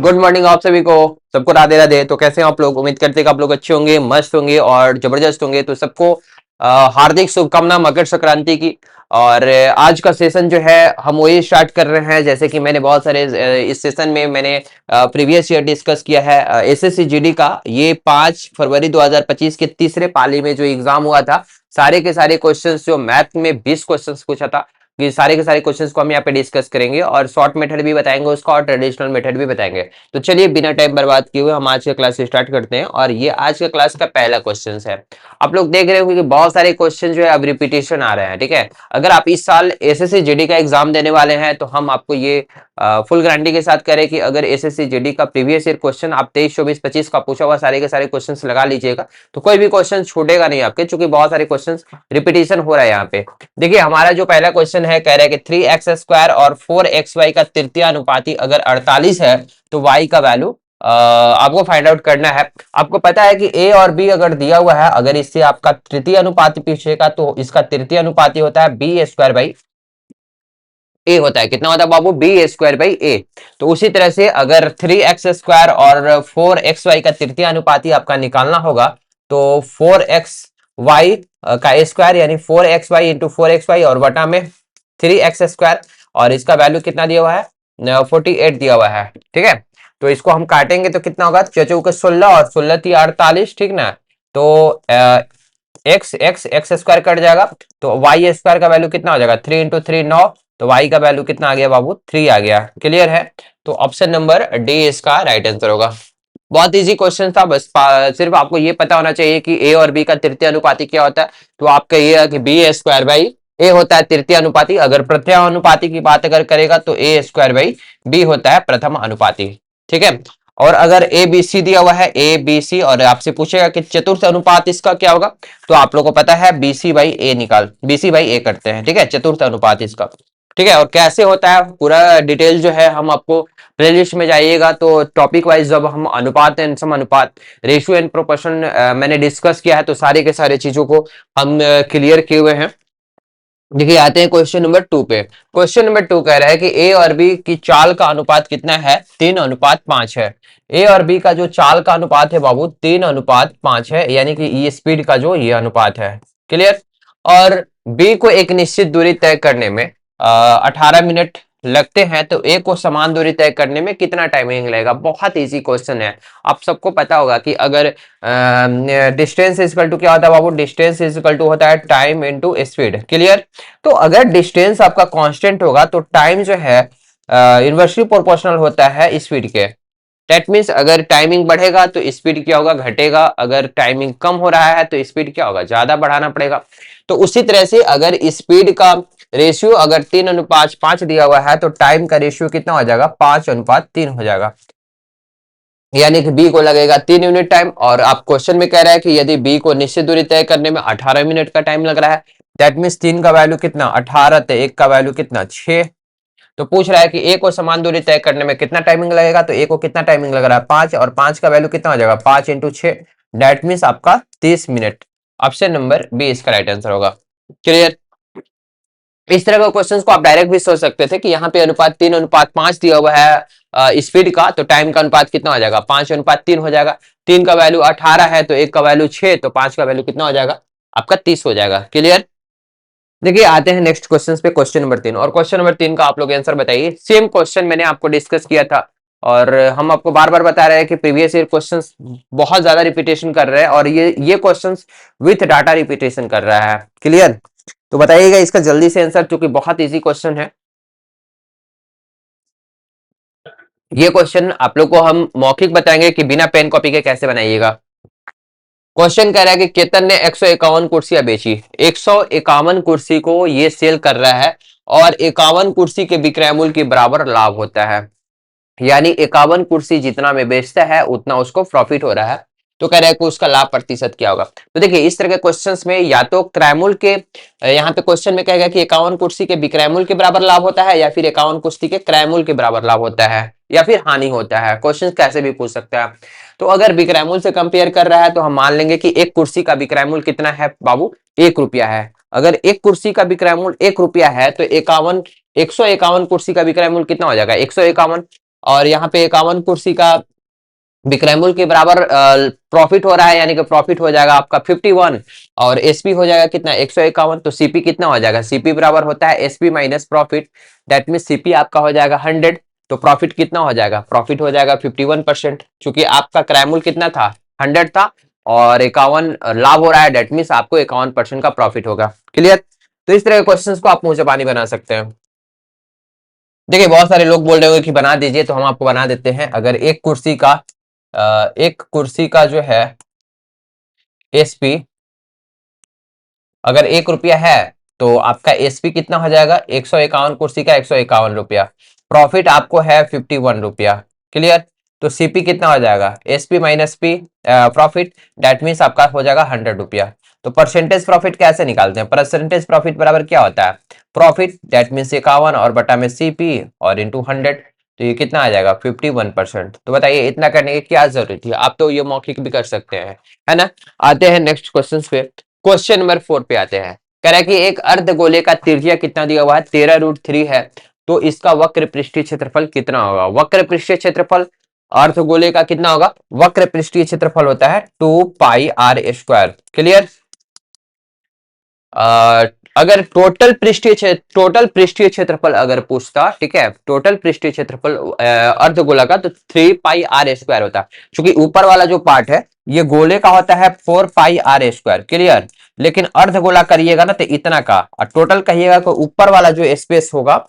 Good morning आप सभी को। सबको राधे राधे। तो कैसे हैं आप लोग? उम्मीद करते हैं कि आप लोग अच्छे होंगे, मस्त होंगे और जबरदस्त होंगे। तो सबको हार्दिक शुभकामना मकर संक्रांति की। और आज का सेशन जो है हम वही स्टार्ट कर रहे हैं। जैसे कि मैंने बहुत सारे इस सेशन में मैंने प्रीवियस ईयर डिस्कस किया है एसएससी जीडी का। ये 5 फरवरी 2025 के तीसरे पाली में जो एग्जाम हुआ था, सारे के सारे क्वेश्चंस जो मैथ में 20 क्वेश्चंस पूछा था, ये सारे के सारे क्वेश्चंस को हम यहाँ पे डिस्कस करेंगे और शॉर्ट मेथड भी बताएंगे उसका और ट्रेडिशनल मेथड भी बताएंगे। तो चलिए बिना टाइम बर्बाद किए हुए हम आज का क्लास स्टार्ट करते हैं। और ये आज का क्लास का पहला क्वेश्चन है। आप लोग देख रहे हो कि बहुत सारे क्वेश्चन जो है अब रिपीटेशन आ रहे हैं। ठीक है, अगर आप इस साल एसएससी जीडी का एग्जाम देने वाले हैं तो हम आपको ये फुल गारंटी के साथ करें कि अगर एसएससी जीडी का प्रीवियस ईयर क्वेश्चन आप 23, 24, 25 का पूछा हुआ सारे के सारे क्वेश्चंस लगा लीजिएगा तो कोई भी क्वेश्चन छूटेगा नहीं आपके, क्योंकि बहुत सारे क्वेश्चंस रिपीटेशन हो रहा है यहाँ पे। देखिए हमारा जो पहला क्वेश्चन है कह रहा है कि 3x² और 4xy का तृतीय अनुपाती अगर 48 है तो y का वैल्यू आपको फाइंड आउट करना है। आपको पता है कि a और b अगर दिया हुआ है, अगर इससे आपका तृतीय अनुपाती पूछेगा तो इसका तृतीय अनुपाती होता है b² ए होता है। कितना होता है बाबू? b²/a। तो उसी तरह से अगर 3x² और 4xy का तृतीय अनुपाती आपका निकालना होगा तो 4xy का स्क्वायर यानी 4xy इंटू 4xy और बटा में 3x², और इसका वैल्यू कितना दिया हुआ है? 48 दिया हुआ है। ठीक है, तो इसको हम काटेंगे तो कितना होगा? 4×4 = 16 और 16 × 48। ठीक ना, तो x² कट जाएगा तो y² का वैल्यू कितना हो जाएगा? 3 × 3 9, तो y का वैल्यू कितना आ गया बाबू? 3 आ गया। क्लियर है? तो ऑप्शन नंबर डी इसका राइट आंसर होगा। बहुत इजी क्वेश्चन था, बस सिर्फ आपको ये पता होना चाहिए कि a और b का तृतीय अनुपाती क्या होता है। तो आपका ये है कि b²/a होता है तृतीय अनुपाती। अगर प्रथम अनुपाती की बात अगर करेगा तो a²/b होता है प्रथम अनुपाती। ठीक है, और अगर ए बी सी दिया हुआ है, ए बी सी, और आपसे पूछेगा कि चतुर्थ अनुपात इसका क्या होगा, तो आप लोगों को पता है BC/A करते हैं। ठीक है, चतुर्थ अनुपात इसका। ठीक है, और कैसे होता है पूरा डिटेल जो है हम आपको प्लेलिस्ट में जाइएगा तो टॉपिक वाइज जब हम अनुपात एंड सम अनुपात, रेशियो एंड प्रोपोर्शन मैंने डिस्कस किया है तो सारे के सारे चीजों को हम क्लियर किए हुए हैं। देखिए आते हैं क्वेश्चन नंबर 2 पे। क्वेश्चन नंबर 2 कह रहा है कि ए और बी की चाल का अनुपात कितना है? 3:5 है। ए और बी का जो चाल का अनुपात है बाबू 3:5 है, यानी कि ये स्पीड का जो ये अनुपात है। क्लियर? और बी को एक निश्चित दूरी तय करने में 18 मिनट लगते हैं, तो ए को समान दूरी तय करने में कितना टाइमिंग लगेगा? बहुत इजी क्वेश्चन है। आप सबको पता होगा कि अगर डिस्टेंस इज इक्वल टू क्या होता है बाबू? डिस्टेंस इज इक्वल टू होता है टाइम इनटू स्पीड। क्लियर? तो अगर डिस्टेंस आपका कांस्टेंट होगा तो टाइम जो है इनवर्सली प्रोपोर्शनल होता है स्पीड के। दैट मीन्स अगर टाइमिंग बढ़ेगा तो स्पीड क्या होगा? घटेगा। अगर टाइमिंग कम हो रहा है तो स्पीड क्या होगा? ज्यादा बढ़ाना पड़ेगा। तो उसी तरह से अगर स्पीड का रेशियो अगर 3:5 दिया हुआ है तो टाइम का रेशियो कितना हो जाएगा? 5:3 हो जाएगा, यानी कि बी को लगेगा 3 यूनिट टाइम। और आप क्वेश्चन में कह रहा है कि यदि बी को निश्चित दूरी तय करने में 18 मिनट का टाइम लग रहा है, दैट मीन्स 3 का वैल्यू कितना? 18, तो 1 का वैल्यू कितना? 6। तो पूछ रहा है कि ए को समान दूरी तय करने में कितना टाइमिंग लगेगा, तो ए को कितना टाइमिंग लग रहा है? 5, और 5 का वैल्यू कितना हो जाएगा? 5 × 6, दैट मीन्स आपका 30 मिनट। ऑप्शन नंबर बी इसका राइट आंसर होगा। क्लियर? इस तरह का क्वेश्चंस को आप डायरेक्ट भी सोच सकते थे कि यहाँ पे अनुपात 3:5 दिया हुआ है स्पीड का, तो टाइम का अनुपात कितना हो जाएगा? 5:3 हो जाएगा। 3 का वैल्यू 18 है तो 1 का वैल्यू 6, तो 5 का वैल्यू कितना हो जाएगा? आपका 30 हो जाएगा। क्लियर? देखिए आते हैं नेक्स्ट क्वेश्चन पे, क्वेश्चन नंबर 3। और क्वेश्चन नंबर 3 का आप लोग आंसर बताइए। सेम क्वेश्चन मैंने आपको डिस्कस किया था और हम आपको बार बार बता रहे हैं कि प्रीवियस ईयर क्वेश्चंस बहुत ज्यादा रिपीटेशन कर रहे हैं और ये क्वेश्चंस विथ डाटा रिपीटेशन कर रहा है। क्लियर? तो बताइएगा इसका जल्दी से आंसर, क्योंकि बहुत इजी क्वेश्चन है। ये क्वेश्चन आप लोग को हम मौखिक बताएंगे कि बिना पेन कॉपी के कैसे बनाइएगा। क्वेश्चन कह रहा है कि केतन ने 151 कुर्सियां बेची। 151 कुर्सी को ये सेल कर रहा है और 51 कुर्सी के विक्रय मूल्य के बराबर लाभ होता है, यानी 51 कुर्सी जितना में बेचता है उतना उसको प्रॉफिट हो रहा है। तो कह रहा है कि उसका लाभ प्रतिशत क्या होगा। तो देखिए इस तरह के क्वेश्चंस में या तो क्रयमूल के, यहाँ पे क्वेश्चन में कहेगा कि 51 कुर्सी के विक्रयमूल के बराबर लाभ होता है या फिर 51 कुर्सी के क्रयमूल के बराबर लाभ होता है या फिर हानि होता है। क्वेश्चन कैसे भी पूछ सकता है। तो अगर विक्रयमूल से कंपेयर कर रहा है तो हम मान लेंगे कि एक कुर्सी का विक्रयमूल कितना है बाबू? 1 रुपया है। अगर एक कुर्सी का विक्रयमूल 1 रुपया है तो 151 कुर्सी का विक्रय मूल्य कितना हो जाएगा? 151। और यहाँ पे 51 कुर्सी का विक्रय मूल्य के बराबर प्रॉफिट हो रहा है, यानी कि प्रॉफिट हो जाएगा आपका 51 और एसपी हो जाएगा कितना 151। तो सीपी कितना हो जाएगा, सीपी बराबर होता है SP minus profit, that mean CP आपका हो जाएगा 100। तो प्रॉफिट कितना हो जाएगा, प्रॉफिट हो जाएगा 51%, क्योंकि आपका क्रय मूल्य कितना था 100 था और 51 लाभ हो रहा है, दैट मीन आपको 51% का प्रॉफिट होगा। क्लियर। तो इस तरह के क्वेश्चंस को आप मुंह से पानी बना सकते हैं। देखिए बहुत सारे लोग बोल रहे हो कि बना दीजिए, तो हम आपको बना देते हैं। अगर एक कुर्सी का जो है एसपी अगर 1 रुपया है तो आपका एसपी कितना हो जाएगा, 151 कुर्सी का 151 रुपया, प्रॉफिट आपको है 51 रुपया। क्लियर। तो सीपी कितना हो जाएगा, SP minus P profit, that means आपका हो जाएगा 100 रुपया। तो परसेंटेज प्रॉफिट कैसे निकालते हैं, परसेंटेज प्रॉफिट बराबर क्या होता है, प्रॉफिट दैट मीन्स 51 और बटा में सीपी और इंटू 100। तो ये कितना आ जाएगा 51%। तो बताइए इतना करने की क्या जरूरत थी, आप तो ये मौखिक भी कर सकते हैं, है ना। आते हैं नेक्स्ट क्वेश्चन पे। क्वेश्चन नंबर 4 पे आते हैं। कह रहा है कि एक अर्धगोले का त्रिज्या कितना दिया हुआ है, 13√3 है, तो इसका वक्र पृष्ठीय क्षेत्रफल कितना होगा। वक्र पृष्ठीय क्षेत्रफल अर्धगोले का कितना होगा, वक्र पृष्ठीय क्षेत्रफल होता है 2πr²। क्लियर। अगर टोटल पृष्ठीय क्षेत्रफल अगर पूछता, ठीक है, टोटल पृष्ठीय क्षेत्रफल अर्धगोला का, तो 3πr² होता, क्योंकि ऊपर वाला जो पार्ट है ये गोले का होता है 4πr²। क्लियर। लेकिन अर्धगोला करिएगा ना तो इतना का, और टोटल कहिएगा तो ऊपर वाला जो स्पेस होगा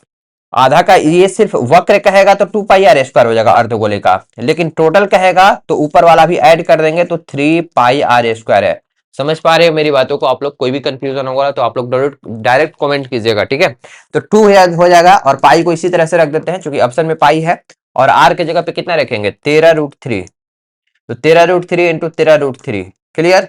आधा का, ये सिर्फ वक्र कहेगा तो 2πr² हो जाएगा अर्धगोले का, लेकिन टोटल कहेगा तो ऊपर वाला भी ऐड कर देंगे तो 3πr² है। समझ पा रहे हो मेरी बातों को, आप लोग कोई भी कंफ्यूजन होगा तो आप लोग डायरेक्ट कमेंट कीजिएगा, ठीक है। तो 2 हो जाएगा और पाई को इसी तरह से रख देते हैं, क्योंकि ऑप्शन में पाई है, और आर के जगह पे कितना रखेंगे 13√3। तो 13√3 इंटू 13√3। क्लियर।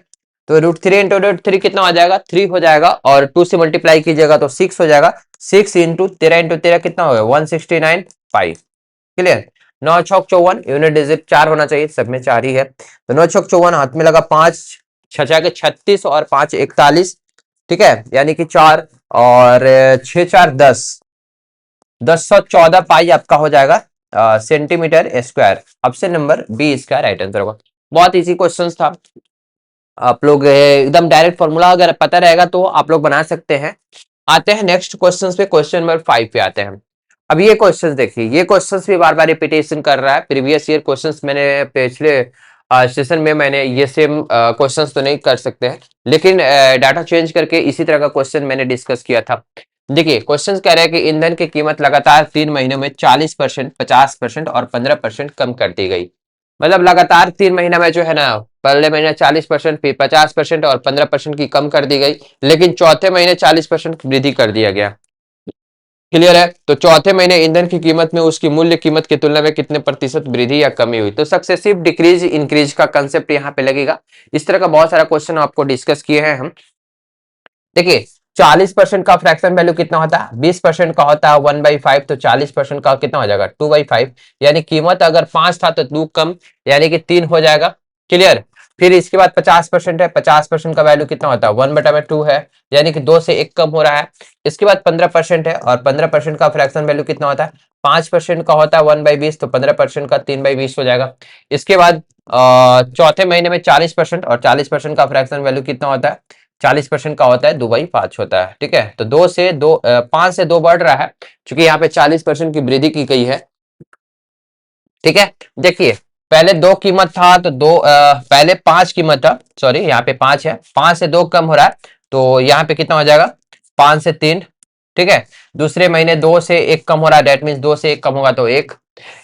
तो √3 इंटू √3 कितना हो जाएगा, 3 हो जाएगा, और 2 से मल्टीप्लाई कीजिएगा तो 6 हो जाएगा। 6 इंटू 13 कितना होगा 169 पाई। क्लियर। 9 छक 54, यूनिट डिजिट 4 होना चाहिए, सब में 4 ही है। तो 9 छक 54, हाथ में लगा 5 छचा के 36 और 5 41, ठीक है, यानी कि 4 और 6 4 10, 1014 पाई आपका हो जाएगा centimetre square. Option number B इसका राइट आंसर होगा। बहुत इजी क्वेश्चन था, आप लोग एकदम डायरेक्ट फॉर्मूला अगर पता रहेगा तो आप लोग बना सकते हैं। आते हैं नेक्स्ट क्वेश्चन पे, क्वेश्चन नंबर 5 पे आते हैं। अब ये क्वेश्चन देखिए, ये क्वेश्चन भी बार बार रिपीटेशन कर रहा है, प्रीवियस ईयर क्वेश्चंस मैंने पिछले सेशन में मैंने ये सेम क्वेश्चंस तो नहीं कर सकते हैं, लेकिन डाटा चेंज करके इसी तरह का क्वेश्चन मैंने डिस्कस किया था। देखिए क्वेश्चन कह रहा है कि ईंधन की कीमत लगातार 3 महीनों में 40%, 50% और 15% कम कर दी गई। मतलब लगातार 3 महीना में जो है ना, पहले महीने 40%, फिर 50% और 15% की कम कर दी गई, लेकिन चौथे महीने 40% वृद्धि कर दिया गया। क्लियर है। तो चौथे महीने ईंधन की कीमत में उसकी मूल्य कीमत की तुलना में कितने प्रतिशत वृद्धि या कमी हुई। तो सक्सेसिव डिक्रीज इंक्रीज का कंसेप्ट यहाँ पे लगेगा। इस तरह का बहुत सारा क्वेश्चन आपको डिस्कस किए हैं हम। देखिए 40% का फ्रैक्शन वैल्यू कितना होता है, 20% का होता है 1/5, तो 40% का कितना हो जाएगा 2/5, यानी कीमत अगर 5 था तो 2 कम, यानी कि 3 हो जाएगा। क्लियर। फिर इसके बाद 50% है, 50% का वैल्यू कितना होता है 1/2 है, यानी कि 2 से 1 कम हो रहा है। इसके बाद 15% है, और 15% का फ्रैक्शन वैल्यू कितना होता है 5% का होता है 1/20, तो 15% का 3/20 हो जाएगा। इसके बाद चौथे महीने में 40% और 40% का फ्रैक्शन वैल्यू कितना होता है 40% का होता है 2/5 होता है, ठीक है। तो 5 से 2 बढ़ रहा है, क्योंकि यहाँ पे 40% की वृद्धि की गई है, ठीक है। देखिए पहले 2 कीमत था तो पहले 5 कीमत था, सॉरी यहाँ पे 5 है, 5 से 2 कम हो रहा है, तो यहाँ पे कितना हो जाएगा 5 से 3, ठीक है। दूसरे महीने 2 से 1 कम हो रहा है, डेट मीन 2 से 1 कम होगा तो 1।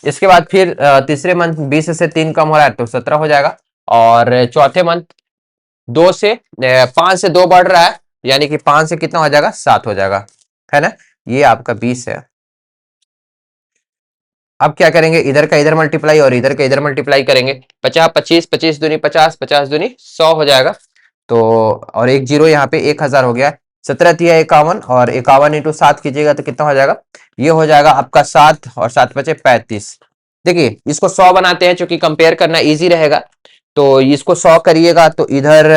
इसके बाद फिर तीसरे मंथ 20 से 3 कम हो रहा है तो 17 हो जाएगा, और चौथे मंथ 5 से 2 बढ़ रहा है, यानी कि 5 से कितना हो जाएगा 7 हो जाएगा, है ना। ये आपका 20 है। अब क्या करेंगे, इधर का इधर मल्टीप्लाई और इधर का इधर मल्टीप्लाई करेंगे। 50 25, 25 दूनी 50, 50 दूनी 100 हो जाएगा। तो और एक जीरो यहाँ पे 1000 हो गया। 17 तिया 51, और 51 इंटू 7 कीजिएगा तो कितना हो जाएगा, ये हो जाएगा आपका 7 और 7 बचे 35। देखिए इसको 100 बनाते हैं, क्योंकि कंपेयर करना इजी रहेगा। तो इसको 100 करिएगा तो इधर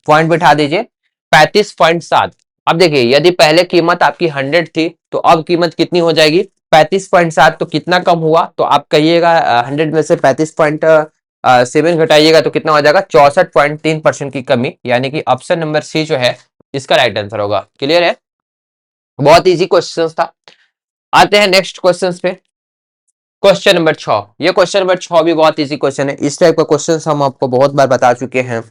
पॉइंट बिठा दीजिए 35.7। अब देखिए यदि पहले कीमत आपकी 100 थी तो अब कीमत कितनी हो जाएगी 35.7 तो कितना कम हुआ, तो आप कहिएगा 100 में से 35.7 घटाइएगा तो कितना हो जाएगा 64.3% की कमी, यानी कि ऑप्शन नंबर सी जो है इसका राइट आंसर होगा। क्लियर है, बहुत इजी क्वेश्चन था। आते हैं नेक्स्ट क्वेश्चन पे, क्वेश्चन नंबर 6। ये क्वेश्चन नंबर 6 भी बहुत इजी क्वेश्चन है, इस टाइप का क्वेश्चन हम आपको बहुत बार बता चुके हैं।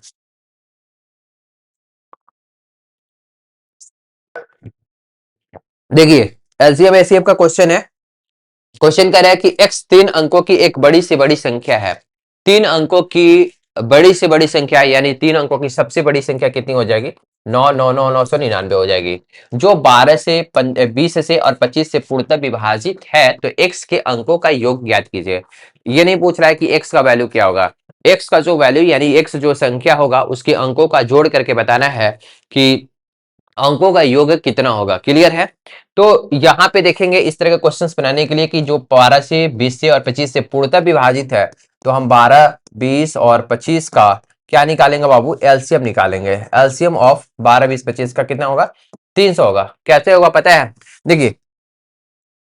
देखिए एलसीएम एचसीएफ का क्वेश्चन है। क्वेश्चन कह रहा है कि x 3 अंकों की एक बड़ी से बड़ी संख्या है। 3 अंकों की बड़ी से बड़ी संख्या, यानी 3 अंकों की सबसे बड़ी संख्या कितनी हो जाएगी, 9 9 9 999 हो जाएगी, जो 12 से 20 से और 25 से पूर्णतः विभाजित है, तो x के अंकों का योग ज्ञात कीजिए। ये नहीं पूछ रहा है कि x का वैल्यू क्या होगा, x का जो वैल्यू यानी x जो संख्या होगा उसके अंकों का जोड़ करके बताना है कि अंकों का योग कितना होगा। क्लियर है, तो यहाँ पे देखेंगे इस तरह के क्वेश्चंस बनाने के लिए कि जो 12 से 20 से और 25 से पूर्णतः विभाजित है, तो हम 12 20 और 25 का क्या निकालेंगे बाबू, एलसीएम निकालेंगे। एलसीएम ऑफ 12 20 25 का कितना होगा, 300 होगा। कैसे होगा पता है, देखिए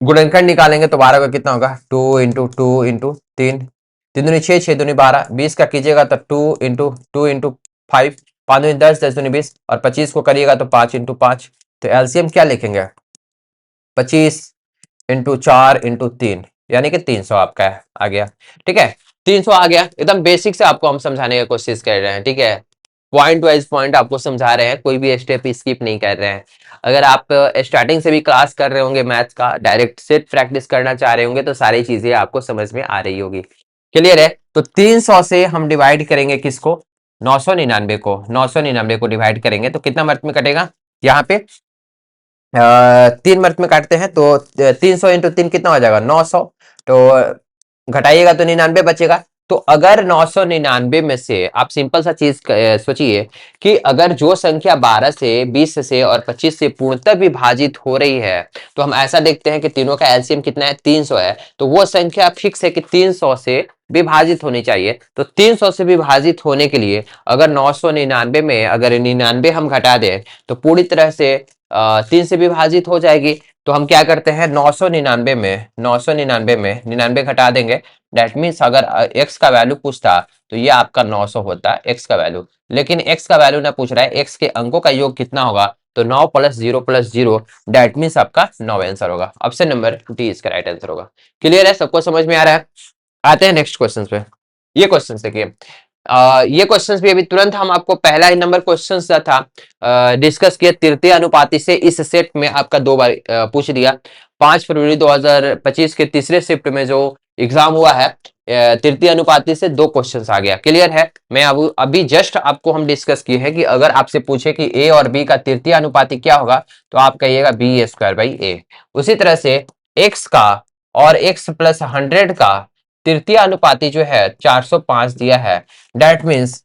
गुणनखंड निकालेंगे तो 12 का कितना होगा, 2 × 2 × 3, 3 दूनी 6 6 दूनी 12, 20 का कीजिएगा तो 2 × 2 × 5, 5 दूनी 10 10 दूनी 20, और 25 को करिएगा तो 5 × 5। तो एलसीएम क्या लिखेंगे, 25 × 4 × 3, यानी कि 300 आपका आ गया। ठीक है, 300 आ गया। एकदम बेसिक से आपको हम समझाने की कोशिश कर रहे हैं। ठीक है, पॉइंट वाइज पॉइंट आपको समझा रहे हैं, कोई भी स्टेप स्किप नहीं कर रहे हैं। अगर आप स्टार्टिंग से भी क्लास कर रहे होंगे मैथ्स का, डायरेक्ट सेट प्रैक्टिस करना चाह रहे होंगे, तो सारी चीजें आपको समझ में आ रही होगी। क्लियर है, तो 300 से हम डिवाइड करेंगे किसको, 999 को, 999 को डिवाइड करेंगे तो कितना मर्त में कटेगा, यहाँ पे 3 मर्त में काटते हैं तो 300 × 3 कितना हो जाएगा, 900। तो घटाइएगा तो 99 बचेगा। तो अगर 999 में से आप सिंपल सा चीज सोचिए कि अगर जो संख्या 12 से 20 से और 25 से पूर्णतः विभाजित हो रही है, तो हम ऐसा देखते हैं कि तीनों का एलसीएम कितना है, 300 है, तो वो संख्या फिक्स है कि 300 से विभाजित होनी चाहिए। तो 300 से विभाजित होने के लिए अगर 999 में अगर 99 हम घटा दें तो पूरी तरह से 3 से विभाजित हो जाएगी। तो हम क्या करते हैं, 999 में 99 घटा देंगे। दैट मीन्स अगर x का वैल्यू पूछता तो ये आपका 900 होता x का वैल्यू, लेकिन x का वैल्यू ना पूछ रहा है, x के अंकों का योग कितना होगा, तो 9 + 0 दैट मीन्स आपका 9 आंसर होगा। ऑप्शन नंबर डी इसका राइट आंसर होगा। क्लियर है, सबको समझ में आ रहा है। आते हैं नेक्स्ट क्वेश्चन पे। ये क्वेश्चन देखिए, ये क्वेश्चंस भी अभी तुरंत हम आपको पहला ही नंबर क्वेश्चन था डिस्कस किया, तृतीय अनुपाति से इस सेट में आपका 2 बार पूछ दिया। 5 फरवरी 2025 के तीसरे शिफ्ट में जो एग्जाम हुआ है, तृतीय अनुपाति से 2 क्वेश्चंस आ गया। क्लियर है, मैं अभी जस्ट आपको हम डिस्कस किए हैं कि अगर आपसे पूछे कि ए और बी का तृतीय अनुपाति क्या होगा, तो आप कहिएगा b² a। उसी तरह से x का और x + 100 का तृतीय अनुपाति जो है 405 दिया है। दैट मीन्स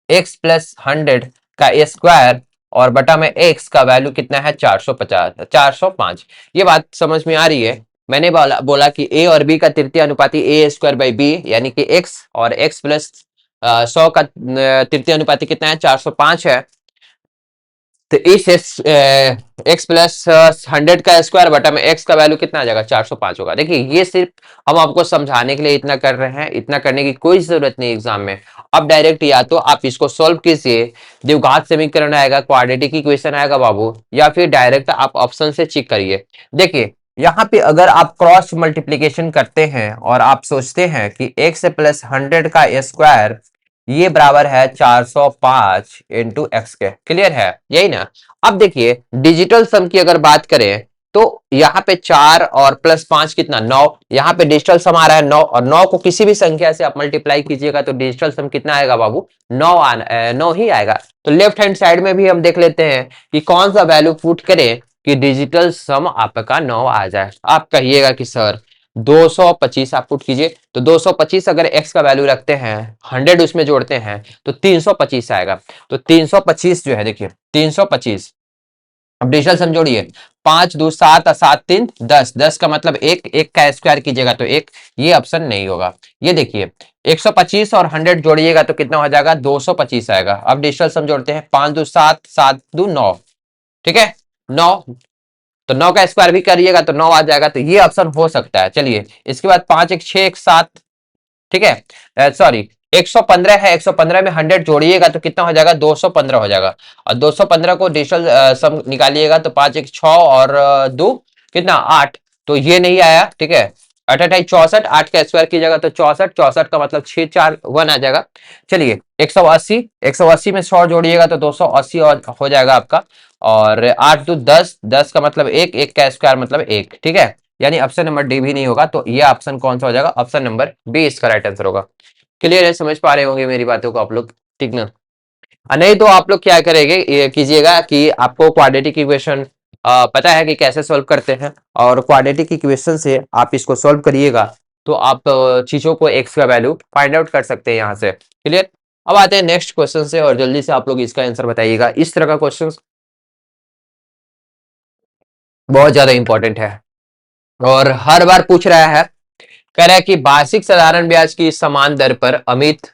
x + 100 का स्क्वायर और बटा में x का वैल्यू कितना है, 405। ये बात समझ में आ रही है। मैंने बोला कि a और b का तृतीय अनुपाति a² b, यानी कि x और x + 100 का तृतीय अनुपाति कितना है, 405 है। तो इस x + 100 का स्क्वायर बटा में x का वैल्यू कितना आ जाएगा, 405 होगा। देखिए ये सिर्फ हम आपको समझाने के लिए इतना कर रहे हैं, इतना करने की कोई जरूरत नहीं एग्जाम में। अब डायरेक्ट या तो आप इसको सॉल्व कीजिए, द्विघात समीकरण आएगा, क्वाड्रेटिक इक्वेशन आएगा बाबू, या फिर डायरेक्ट आप ऑप्शन से चेक करिए। देखिए यहाँ पे अगर आप क्रॉस मल्टीप्लीकेशन करते हैं और आप सोचते हैं कि x + 100 का स्क्वायर ये बराबर है 405 × x के। क्लियर है, यही ना। अब देखिए डिजिटल सम की अगर बात करें तो यहाँ पे 4 और +5 कितना, 9। यहाँ पे डिजिटल सम आ रहा है 9, और 9 को किसी भी संख्या से आप मल्टीप्लाई कीजिएगा तो डिजिटल सम कितना आएगा बाबू, 9 ही आएगा। तो लेफ्ट हैंड साइड में भी हम देख लेते हैं कि कौन सा वैल्यू पुट करें कि डिजिटल सम आपका 9 आ जाए। आप कहिएगा कि सर 225 आप पुट कीजिए, तो 225 अगर x का वैल्यू रखते हैं, 100 उसमें जोड़ते हैं तो 325 आएगा। तो 325 जो है, देखिए 325, अब डिजिटल सम जोड़िए, 5 2 7 7 3 10, 10 का मतलब एक का स्क्वायर कीजिएगा तो एक, ये ऑप्शन नहीं होगा। ये देखिए 125 और 100 जोड़िएगा तो कितना हो जाएगा, 225 आएगा। अब डिजिटल सम जोड़ते हैं, 5 2 7 7 2 9, ठीक है 9, तो 9 का स्क्वायर भी करिएगा तो 9 आ जाएगा, तो ये ऑप्शन हो सकता है। चलिए इसके बाद 5 1 6 1 7, ठीक है, सॉरी 115 है, 115 में 100 जोड़िएगा तो कितना हो जाएगा, 215 हो जाएगा। और 215 को डिजिटल सम निकालिएगा तो 5 1 6 और 2 कितना 8, तो ये नहीं आया, ठीक है। 8 8 64, 8 का स्क्वायर कीजिएगा तो 64, 64 का मतलब 6 4 1 आ जाएगा। चलिए 180, 180 में 100 जोड़िएगा तो 280 और हो जाएगा आपका। और 8 2 10, 10 का मतलब 1, 1 का स्क्वायर मतलब 1, ठीक है। यानी ऑप्शन नंबर डी भी नहीं होगा, तो ये ऑप्शन कौन सा हो जाएगा, ऑप्शन नंबर बी इसका राइट आंसर होगा। क्लियर है, समझ पा रहे होंगे मेरी बातों को आप लोग, ठीक ना। नहीं तो आप लोग क्या करेंगे, ये कीजिएगा कि आपको क्वाड्रेटिक इक्वेशन पता है कि कैसे सॉल्व करते हैं, और क्वाड्रेटिक इक्वेशन से आप इसको सॉल्व करिएगा तो आप चीजों को एक्स का वैल्यू फाइंड आउट कर सकते हैं यहाँ से। क्लियर। अब आते हैं नेक्स्ट क्वेश्चन से, और जल्दी से आप लोग इसका आंसर बताइएगा। इस तरह का क्वेश्चन बहुत ज्यादा इंपॉर्टेंट है और हर बार पूछ रहा है। कह रहा है कि वार्षिक साधारण ब्याज की समान दर पर अमित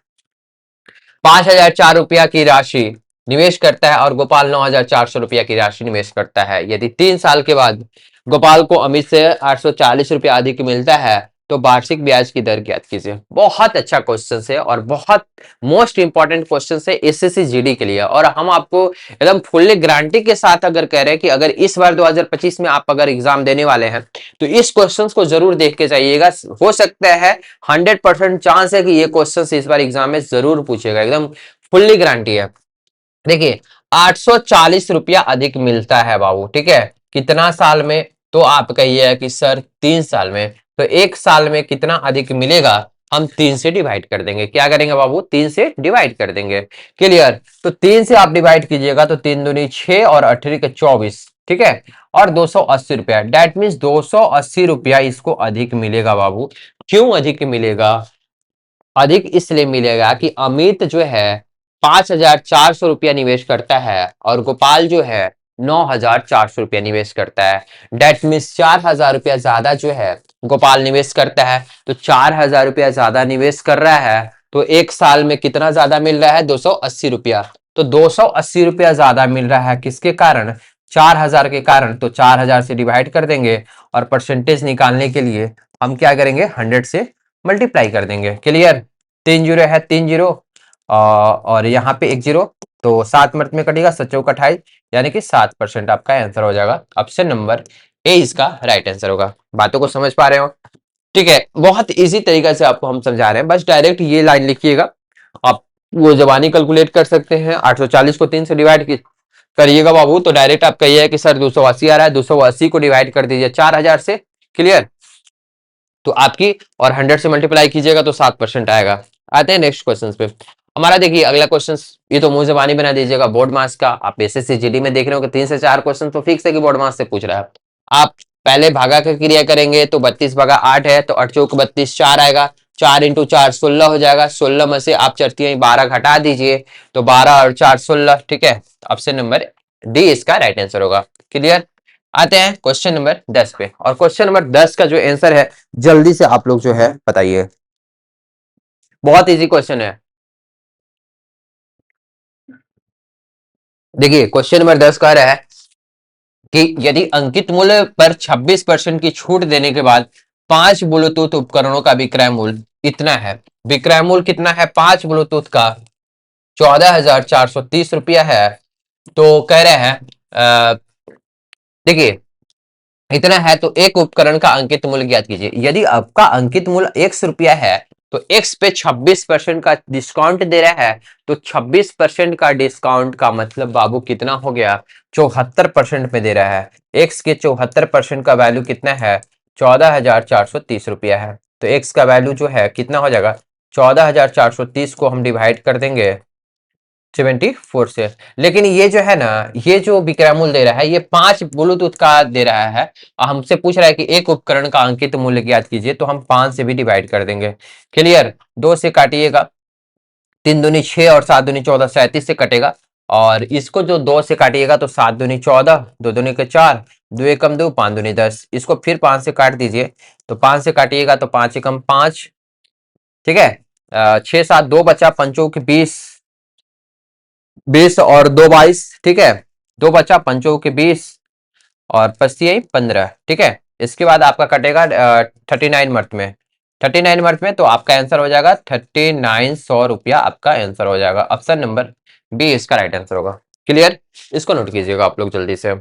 5,004 रुपया की राशि निवेश करता है और गोपाल 9,400 रुपया की राशि निवेश करता है। यदि 3 साल के बाद गोपाल को अमित से 840 रुपया अधिक मिलता है तो वार्षिक ब्याज की दर ज्ञात कीजिए। बहुत अच्छा क्वेश्चन है और बहुत मोस्ट इंपॉर्टेंट क्वेश्चन है एसएससी जीडी के लिए। और हम आपको एकदम फुल्ली गारंटी के साथ अगर कह रहे हैं कि अगर इस बार 2025 में आप अगर एग्जाम देने वाले हैं तो इस क्वेश्चन को जरूर देख के जाइएगा। हो सकता है 100% चांस है कि ये क्वेश्चन इस बार एग्जाम में जरूर पूछेगा, एकदम फुल्ली गारंटी है। देखिए 840 रुपया अधिक मिलता है बाबू, ठीक है, कितना साल में, तो आप कहिए कि सर 3 साल में, तो 1 साल में कितना अधिक मिलेगा, हम 3 से डिवाइड कर देंगे। क्या करेंगे बाबू, 3 से डिवाइड कर देंगे। क्लियर। तो 3 से आप डिवाइड कीजिएगा तो 3 दूनी 6 और 18 के 24, ठीक है। और 280 रुपया, डेट मीन्स 280 रुपया इसको अधिक मिलेगा बाबू। क्यों अधिक मिलेगा, अधिक इसलिए मिलेगा कि अमित जो है 5,400 रुपया निवेश करता है और गोपाल जो है 9,400 रुपया निवेश करता है। डेट मीन्स 4,000 रुपया ज्यादा जो है गोपाल निवेश करता है, तो 4,000 रुपया ज्यादा निवेश कर रहा है, तो 1 साल में कितना ज्यादा मिल रहा है, 280 रुपया। तो 280 रुपया ज्यादा मिल रहा है किसके कारण, 4,000 के कारण, तो 4,000 से डिवाइड कर देंगे और परसेंटेज निकालने के लिए हम क्या करेंगे, 100 से मल्टीप्लाई कर देंगे। क्लियर। 3 जीरो है, 3 जीरो और यहाँ पे 1 जीरो, तो 7 मर्द में कटेगा, 7 चौक 28, यानी कि 7% आपका आंसर हो जाएगा। ऑप्शन नंबर ए इसका राइट आंसर होगा। बातों को समझ पा रहे हो, ठीक है। बहुत इजी तरीका से आपको हम समझा रहे हैं, बस डायरेक्ट ये लाइन लिखिएगा। आप वो जबानी कैलकुलेट कर सकते हैं, 840 को 3 से डिवाइड करिएगा बाबू, तो डायरेक्ट आप कहिए कि सर 280 आ रहा है, 280 को डिवाइड कर दीजिए 4,000 से। क्लियर। तो आपकी और 100 से मल्टीप्लाई कीजिएगा तो 7% आएगा। आते हैं नेक्स्ट क्वेश्चन पे हमारा। देखिए अगला क्वेश्चन, ये तो मुंह जबानी बना दीजिएगा, बोर्ड मार्क्स का। आप एसएससी जीडी में देख रहे हो कि 3 से 4 क्वेश्चन तो फिक्स है कि बोर्ड मार्क्स से पूछ रहा है। आप पहले भागा का क्रिया करेंगे तो 32 भागा 8 है, तो 8 चौक 32, 4 आएगा, 4 इंटू 4 16 हो जाएगा। 16 में से आप चरती 12 घटा दीजिए, तो 12 और 4 16, ठीक है। ऑप्शन नंबर डी इसका राइट आंसर होगा। क्लियर। आते हैं क्वेश्चन नंबर 10 पे, और क्वेश्चन नंबर 10 का जो आंसर है जल्दी से आप लोग जो है बताइए। बहुत इजी क्वेश्चन है। देखिए क्वेश्चन नंबर 10 कह रहा है कि यदि अंकित मूल्य पर 26% की छूट देने के बाद 5 ब्लूटूथ उपकरणों का विक्रय मूल्य इतना है। विक्रय मूल्य कितना है, 5 ब्लूटूथ का 14,430 रुपया है। तो कह रहे हैं देखिए इतना है तो एक उपकरण का अंकित मूल्य ज्ञात कीजिए। यदि आपका अंकित मूल्य 100 रुपया है तो x पे 26% का डिस्काउंट दे रहा है, तो 26% का डिस्काउंट का मतलब बाबू कितना हो गया, 74% में दे रहा है। x के 74% का वैल्यू कितना है, 14,430 रुपया है। तो x का वैल्यू जो है कितना हो जाएगा, 14,430 को हम डिवाइड कर देंगे 74 से। लेकिन ये जो है ना, ये जो विक्रय मूल्य दे रहा है ये 5 ब्लूटूथ का दे रहा है, और हमसे पूछ रहा है कि एक उपकरण का अंकित मूल्य ज्ञात कीजिए, तो हम 5 से भी डिवाइड कर देंगे। क्लियर। 2 से काटिएगा, 3 दूनी 6 और 7 दूनी 14, 37 से कटेगा। और इसको जो 2 से काटिएगा तो 7 दूनी 14, 2 दूनी के 4, 2 एकम 2, 5 दूनी 10। इसको फिर 5 से काट दीजिए, तो 5 से काटिएगा तो 5 एकम 5, ठीक है। 6 7 2 बचा, पंचों के 20, 20 और 2 22, ठीक है। 2 बचा, पंचों के 20 और पस्ती आई 15, ठीक है। इसके बाद आपका कटेगा 39 मर्थ में, 39 मर्थ में, तो आपका आंसर हो जाएगा 3900 रुपया, आपका आंसर हो जाएगा। ऑप्शन नंबर बी इसका राइट आंसर होगा। क्लियर? इसको नोट कीजिएगा आप लोग जल्दी से।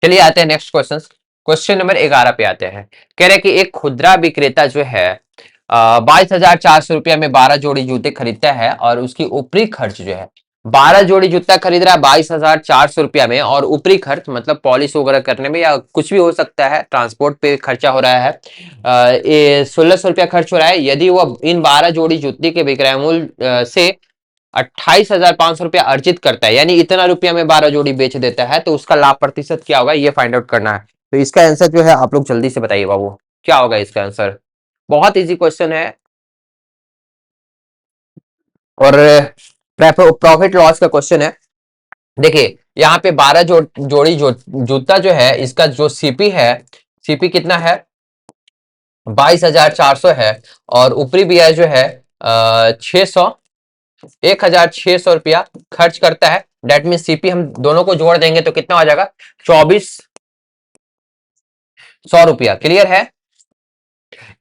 चलिए आते हैं नेक्स्ट क्वेश्चन। क्वेश्चन नंबर 11 पे आते हैं। कह रहे कि एक खुदरा विक्रेता जो है 22,400 रुपया में 12 जोड़ी जूते खरीदता है और उसकी ऊपरी खर्च जो है 12 जोड़ी जूता खरीद रहा है 22,400 रुपया में, और ऊपरी खर्च मतलब पॉलिश वगैरह करने में या कुछ भी हो सकता है, ट्रांसपोर्ट पे खर्चा हो रहा है, ये 1,600 रुपया खर्च हो रहा है। यदि वो इन 12 जोड़ी जूते के विक्रय मूल्य से 28,500 रुपया अर्जित करता है, यानी इतना रुपया में 12 जोड़ी बेच देता है, तो उसका लाभ प्रतिशत क्या होगा, ये फाइंड आउट करना है। तो इसका आंसर जो है आप लोग जल्दी से बताइए बाबू, क्या होगा इसका आंसर। बहुत इजी क्वेश्चन है, और प्रॉफिट लॉस का क्वेश्चन है। देखिए यहाँ पे 12 जोड़ी जूता जो है, इसका जो सीपी है, सीपी कितना है, 22,400 है, और ऊपरी ब्याज जो है 600, 1,600 रुपया खर्च करता है। डेट मीन सीपी हम दोनों को जोड़ देंगे तो कितना हो जाएगा, 2,400 रुपया। क्लियर है?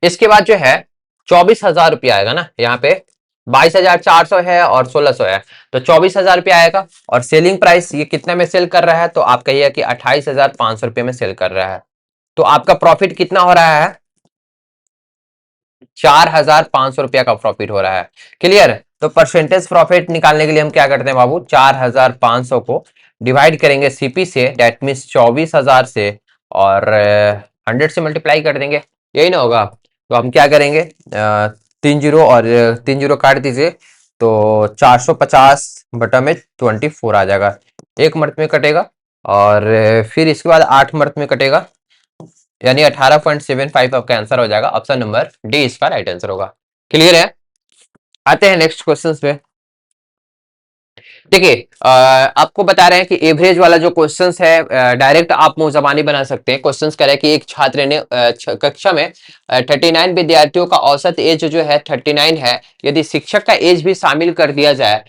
इसके बाद जो है 24,000 रुपया आएगा ना, यहाँ पे 22,400 है और 1,600 है, तो 24,000 रुपया आएगा। और सेलिंग प्राइस ये कितना में सेल कर रहा है, तो आप कहिए कि 28,500 रुपये में सेल कर रहा है। तो आपका प्रॉफिट कितना हो रहा है, 4,500 रुपया का प्रॉफिट हो रहा है। क्लियर? तो परसेंटेज प्रॉफिट निकालने के लिए हम क्या करते हैं बाबू, 4,500 को डिवाइड करेंगे सीपी से, डेट मीन्स 24,000 से, और 100 से मल्टीप्लाई कर देंगे, यही ना होगा। तो हम क्या करेंगे, 3 जीरो और 3 जीरो काट दीजिए, तो 450 बटा में 24 आ जाएगा, एक मर्थ में कटेगा, और फिर इसके बाद 8 मर्थ में कटेगा, यानी 18.75 आपका आंसर हो जाएगा। ऑप्शन नंबर डी इसका राइट आंसर होगा। क्लियर है? आते हैं नेक्स्ट क्वेश्चंस पे। देखिए आपको बता रहे हैं कि एवरेज वाला जो क्वेश्चंस है डायरेक्ट आप मुंह जबानी बना सकते हैं। क्वेश्चंस कह रहे हैं कि एक छात्र ने कक्षा में 39 विद्यार्थियों का औसत एज जो है 39 है, यदि शिक्षक का एज भी शामिल कर दिया जाए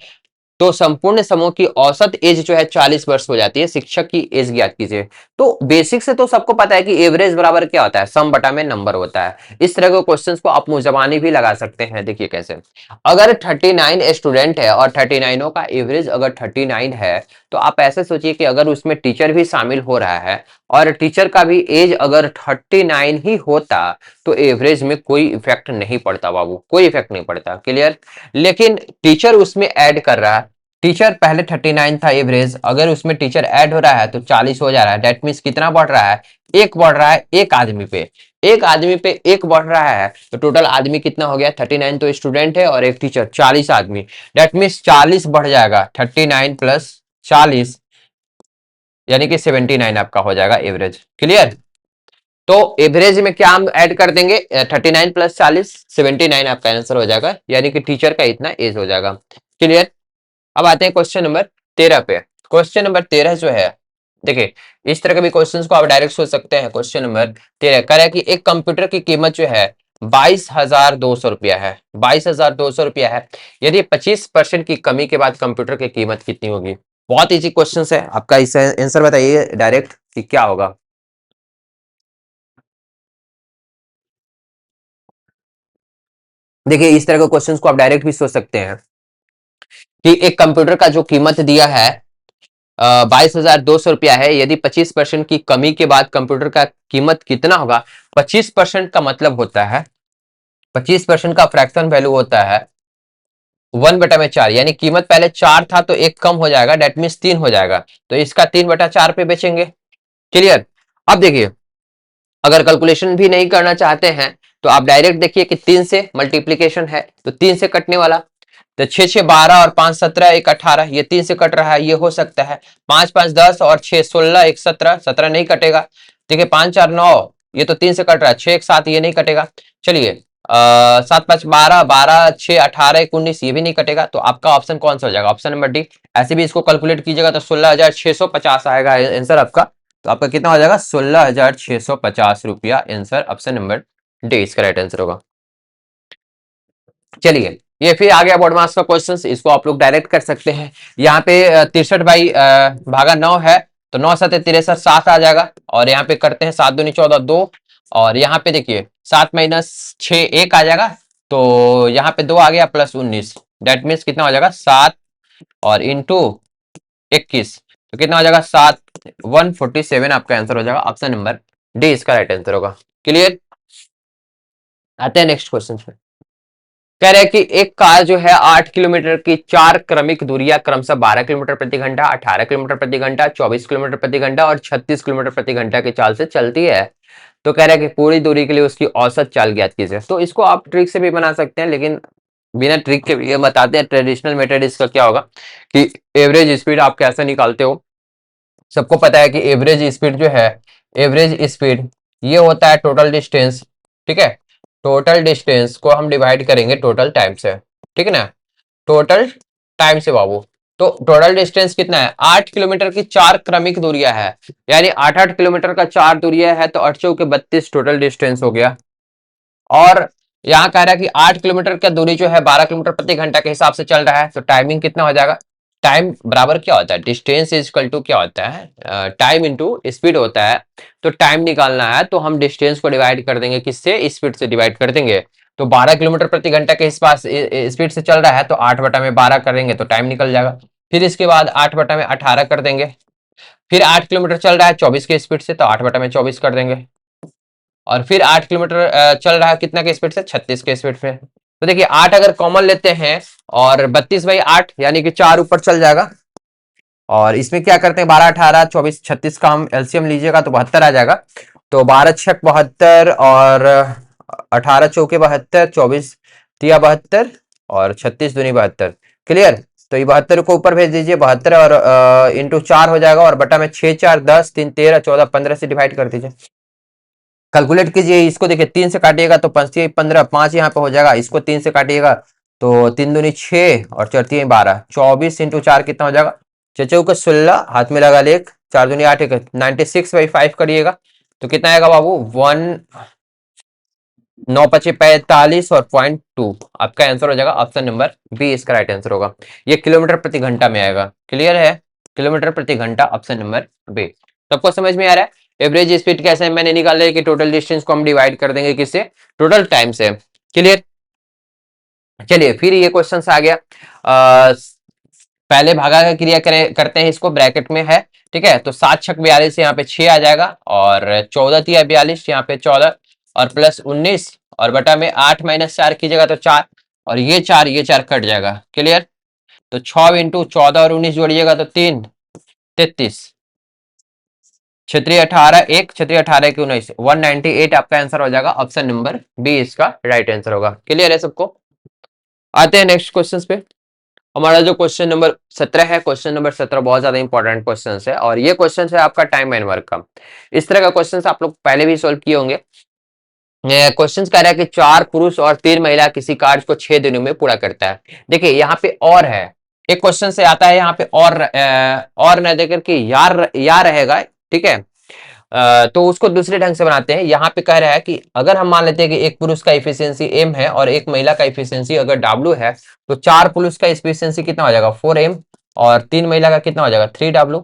तो संपूर्ण समूह की औसत एज जो है 40 वर्ष हो जाती है। शिक्षक की एज ज्ञात कीजिए। तो बेसिक से तो सबको पता है कि एवरेज बराबर क्या होता है, सम बटा में नंबर होता है। इस तरह के क्वेश्चंस को आप मुंहजबानी भी लगा सकते हैं। देखिए कैसे, अगर 39 स्टूडेंट है और 39 का एवरेज अगर 39 है, तो आप ऐसे सोचिए कि अगर उसमें टीचर भी शामिल हो रहा है और टीचर का भी एज अगर 39 ही होता, तो एवरेज में कोई इफेक्ट नहीं पड़ता बाबू, कोई इफेक्ट नहीं पड़ता। क्लियर? लेकिन टीचर उसमें ऐड कर रहा है, टीचर पहले 39 था एवरेज, अगर उसमें टीचर ऐड हो रहा है तो 40 हो जा रहा है। डेट मीन्स कितना बढ़ रहा है, एक बढ़ रहा है, एक आदमी पे, एक आदमी पे एक बढ़ रहा है, तो टोटल आदमी कितना हो गया, 39 तो स्टूडेंट है और एक टीचर, 40 आदमी। डेट मीन्स 40 बढ़ जाएगा, 39 प्लस 40 यानी कि 79 आपका हो जाएगा एवरेज। क्लियर? तो एवरेज में क्या हम ऐड कर देंगे, 39 प्लस 40, 79 आपका आंसर हो जाएगा, यानी कि टीचर का इतना एज हो जाएगा। क्लियर? अब आते हैं क्वेश्चन नंबर 13 पे। क्वेश्चन नंबर 13 जो है, देखिए इस तरह के भी क्वेश्चंस को आप डायरेक्ट सोच सकते हैं। क्वेश्चन नंबर 13 कह रहा है कि एक कंप्यूटर की कीमत जो है 22,200 रुपया है, 22,200 रुपया है, यदि 25% की कमी के बाद कंप्यूटर की कीमत कितनी होगी। बहुत इजी क्वेश्चन है, आपका इस आंसर बताइए डायरेक्ट कि क्या होगा। देखिए इस तरह के क्वेश्चंस को आप डायरेक्ट भी सोच सकते हैं कि एक कंप्यूटर का जो कीमत दिया है 22,200 रुपया है, यदि 25% की कमी के बाद कंप्यूटर का कीमत कितना होगा। 25% का मतलब होता है, 25% का फ्रैक्शन वैल्यू होता है 1/4, यानी कीमत पहले 4 था तो एक कम हो जाएगा, डेट मीन्स 3 हो जाएगा, तो इसका 3/4 पे बेचेंगे। क्लियर? अब देखिए अगर कैलकुलेशन भी नहीं करना चाहते हैं तो आप डायरेक्ट देखिए कि 3 से मल्टीप्लीकेशन है तो 3 से कटने वाला, तो 6 6 12 और 5 17 1 18, ये 3 से कट रहा है, ये हो सकता है। 5 5 10 और 6 16 1 17, 17 नहीं कटेगा। देखिए 5 4 9, ये तो 3 से कट रहा है, 6 1 7 ये नहीं कटेगा। चलिए 7 5 12 12 6 18 1 19 ये भी नहीं कटेगा, तो आपका ऑप्शन कौन सा हो जाएगा, ऑप्शन नंबर डी। ऐसे भी इसको कैलकुलेट कीजिएगा तो 16,650 आएगा आंसर आपका। तो आपका कितना हो जाएगा, 16,650 रुपया आंसर, ऑप्शन नंबर डी इसका राइट आंसर होगा। चलिए ये फिर आ गया बोर्ड मास का क्वेश्चन, इसको आप लोग डायरेक्ट कर सकते हैं। यहाँ पे 63 बाई भागा 9 है, तो 9 7 63 7 आ जाएगा। और यहाँ पे करते हैं 7 दूनी 14 2, और यहाँ पे देखिए 7 माइनस 6 1 आ जाएगा। तो यहाँ पे 2 आ गया प्लस 19, डेट मीन्स कितना हो जाएगा 7 और इंटू 21, तो कितना हो जाएगा 7 147 आपका आंसर हो जाएगा। ऑप्शन नंबर डी इसका राइट आंसर होगा। क्लियर। आते हैं नेक्स्ट क्वेश्चन पे। कह रहे हैं कि एक कार जो है 8 किलोमीटर की 4 क्रमिक दूरियां क्रमशः 12 किलोमीटर प्रति घंटा, 18 किलोमीटर प्रति घंटा, 24 किलोमीटर प्रति घंटा और 36 किलोमीटर प्रति घंटा की चाल से चलती है। तो कह रहा है कि पूरी दूरी के लिए उसकी औसत चाल ज्ञात कीजिए। तो इसको आप ट्रिक से भी बना सकते हैं, लेकिन बिना ट्रिक के भी ये बताते हैं ट्रेडिशनल मेथड इसका क्या होगा कि एवरेज स्पीड आप कैसे निकालते हो। सबको पता है कि एवरेज स्पीड जो है, एवरेज स्पीड ये होता है टोटल डिस्टेंस, ठीक है। टोटल डिस्टेंस को हम डिवाइड करेंगे टोटल टाइम से, ठीक है ना, टोटल टाइम से बाबू। तो टोटल डिस्टेंस कितना है, 8 किलोमीटर की 4 क्रमिक दूरियां है, यानी 8 किलोमीटर का 4 दूरियां है, तो 8 चौके 32 टोटल डिस्टेंस हो गया। और यहाँ कह रहा है कि 8 किलोमीटर का दूरी जो है 12 किलोमीटर प्रति घंटा के हिसाब से चल रहा है, तो टाइमिंग कितना हो जाएगा, टाइम बराबर क्या होता है, डिस्टेंस इज इक्वल टू क्या होता है, टाइम इनटू स्पीड होता है। तो टाइम निकालना है तो हम डिस्टेंस को डिवाइड कर देंगे, किससे, स्पीड से डिवाइड कर देंगे। तो 12 किलोमीटर प्रति घंटा के पास स्पीड से चल रहा है, तो 8 बटा में 12 करेंगे तो टाइम निकल जाएगा। फिर इसके बाद 8 बटा में 18 कर देंगे। फिर 8 किलोमीटर चल रहा है 24 के स्पीड से, तो 8 बटा में 24 कर देंगे। और फिर 8 किलोमीटर चल रहा है कितना के स्पीड से, 36 के स्पीड पे। तो देखिए 8 अगर कॉमन लेते हैं और 32/8 यानी कि 4 ऊपर चल जाएगा। और इसमें क्या करते हैं, 12 18 24 36 का हम एलसीएम लीजिएगा तो 72 आ जाएगा। तो 12 छक 72 और 18 चौके 72, 24 तिया 72 और 36 दूनी 72। क्लियर। तो ये 72 को ऊपर भेज दीजिए, 72 और इंटू 4 हो जाएगा, और बटा में 6 4 10 3 13 14 15 से डिवाइड कर दीजिए। कैलकुलेट कीजिए इसको, देखिए 3 से काटिएगा तो 5 15, 5 यहाँ पे हो जाएगा। इसको 3 से काटिएगा तो 3 दूनी 6 और 4 3 12, 24 इंटू 4 कितना हो जाएगा, चचौ का 16, हाथ में लगा लेख, 4 दूनी 8 96/5 करिएगा तो कितना आएगा बाबू, 9 पचे 45 और 0.2 आपका आंसर हो जाएगा। ऑप्शन नंबर बी इसका राइट आंसर होगा। ये किलोमीटर प्रति घंटा में आएगा। क्लियर है, किलोमीटर प्रति घंटा, ऑप्शन नंबर बी। सबको समझ में आ रहा है। एवरेज स्पीड कैसे मैंने निकाल लिया कि टोटल डिस्टेंस को हम डिवाइड कर देंगे किससे, टोटल टाइम से। क्लियर। चलिए फिर ये क्वेश्चन आ गया, पहले भागा का क्रिया करते हैं, इसको ब्रैकेट में है, ठीक है। तो 7 छक 42 यहाँ पे 6 आ जाएगा, और 14 तिया 42 यहाँ पे 14, और प्लस 19 और बटा में 8 माइनस 4 कीजिएगा तो 4, और ये 4 कट जाएगा। क्लियर। तो 6 इंटू 14 और 19 जोड़िएगा तो 3 33, क्षेत्रीय 18 1 क्षेत्रीय 18 के 19 198 आपका आंसर हो जाएगा। ऑप्शन नंबर बी इसका राइट आंसर होगा। क्लियर है सबको। आते हैं नेक्स्ट क्वेश्चन पे। हमारा जो क्वेश्चन नंबर 17 है, क्वेश्चन नंबर 17 बहुत ज्यादा इंपॉर्टेंट क्वेश्चन है, और ये क्वेश्चन है आपका टाइम एंड वर्क का। इस तरह का क्वेश्चन आप लोग पहले भी सोल्व किए होंगे। क्वेश्चन कह रहा है कि 4 पुरुष और 3 महिला किसी कार्य को 6 दिनों में पूरा करता है। देखिए यहाँ पे और है, एक क्वेश्चन से आता है यहाँ पे और न देकर के यार रहेगा, ठीक है। तो उसको दूसरे ढंग से बनाते हैं। यहाँ पे कह रहा है कि अगर हम मान लेते हैं कि एक पुरुष का इफिशियंसी m है और एक महिला का इफिशियंसी अगर w है, तो 4 पुरुष का इफिशियंसी कितना हो जाएगा 4m, और 3 महिला का कितना हो जाएगा 3w।